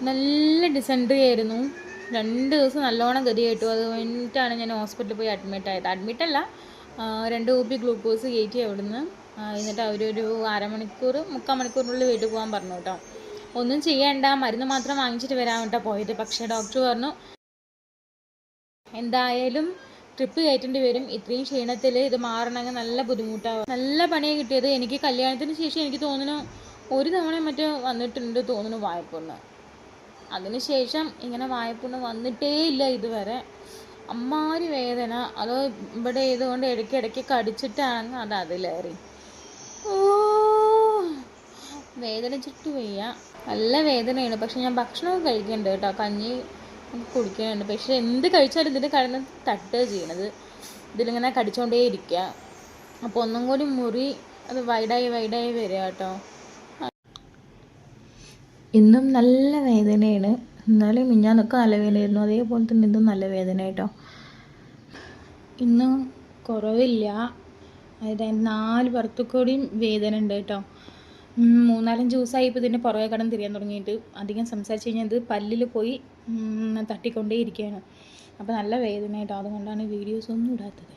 നല്ല ഡിസെൻട്രി ആയിരുന്നു. 2 ദിവസം നല്ലോണം ഗതികെട്ടു. അത് കഴിഞ്ഞിട്ടാണ് ഞാൻ ഹോസ്പിറ്റലിൽ പോയി അഡ്മിറ്റായത്. അഡ്മിറ്റല്ല, 2 കുപ്പി ഗ്ലൂക്കോസ് കയറ്റി അവിടുന്ന്. എന്നിട്ട് അവരൊരു അരമണിക്കൂർ 3/4 മണിക്കൂറിനുള്ളിൽ വീട്ടിൽ പോകാൻ പറഞ്ഞു കേട്ടോ. ഒന്നും ചെയ്യണ്ട, മരുന്ന് മാത്രം വാങ്ങിച്ചിട്ട് വരാൻ കേട്ടോ പോയത്. പക്ഷേ ഡോക്ടർ പറഞ്ഞു എന്തായാലും ട്രിപ്പ് കയറ്റേണ്ടി വരും, ഇത്രയും ക്ഷീണത്തിൽ ഇത് മാറണമെങ്കിൽ നല്ല ബുദ്ധിമുട്ടാവും. നല്ല പണിയാണ് കിട്ടിയത്. എനിക്ക് കല്യാണത്തിന് ശേഷം എനിക്ക് തോന്നുന്നു 1 തവണ മറ്റോ വന്നിട്ടുണ്ട് തോന്നുന്നു വായ്പുണ്ണ്. അതിനുശേഷം ഇങ്ങനെ വായ്പുണ്ണ് വന്നിട്ടേ ഇല്ല ഇതുവരെ. അമ്മാരി വേദന. അതോ ഇവിടെ ഇതുകൊണ്ട് ഇടയ്ക്കിടയ്ക്ക് കടിച്ചിട്ടാണ് അത് അതിലേറി. ഓ, വേദനിച്ചിട്ട് വയ്യ, നല്ല വേദനയാണ്. പക്ഷെ ഞാൻ ഭക്ഷണമൊക്കെ കഴിക്കുന്നുണ്ട് കേട്ടോ, കഞ്ഞി കുടിക്കുന്നുണ്ട്. പക്ഷെ എന്ത് കഴിച്ചാലും ഇതിൻ്റെ കടന്ന് തട്ടുക ചെയ്യണത്, ഇതിലിങ്ങനെ കടിച്ചുകൊണ്ടേ ഇരിക്കുക. അപ്പോൾ ഒന്നും കൂടി മുറി അത് വൈഡായി വരിക കേട്ടോ. ഇന്നും നല്ല വേദനയാണ്. എന്നാലും മിഞ്ഞാന്നൊക്കെ നല്ല വേദനയായിരുന്നു, അതേപോലെ തന്നെ ഇന്നും നല്ല വേദന കേട്ടോ. ഇന്നും കുറവില്ല. അതായത് 4 പുറത്തുകൂടിയും വേദന ഉണ്ട് കേട്ടോ. 3-4 ദിവസമായി ഇപ്പോൾ ഇതിൻ്റെ പുറകെ കടന്ന് തിരിയാൻ തുടങ്ങിയിട്ട്. അധികം സംസാരിച്ച് കഴിഞ്ഞാൽ ഇത് പല്ലിൽ പോയി തട്ടിക്കൊണ്ടേ ഇരിക്കുകയാണ്. അപ്പോൾ നല്ല വേദന കേട്ടോ. അതുകൊണ്ടാണ് വീഡിയോസ് ഒന്നും ഇടാത്തത്.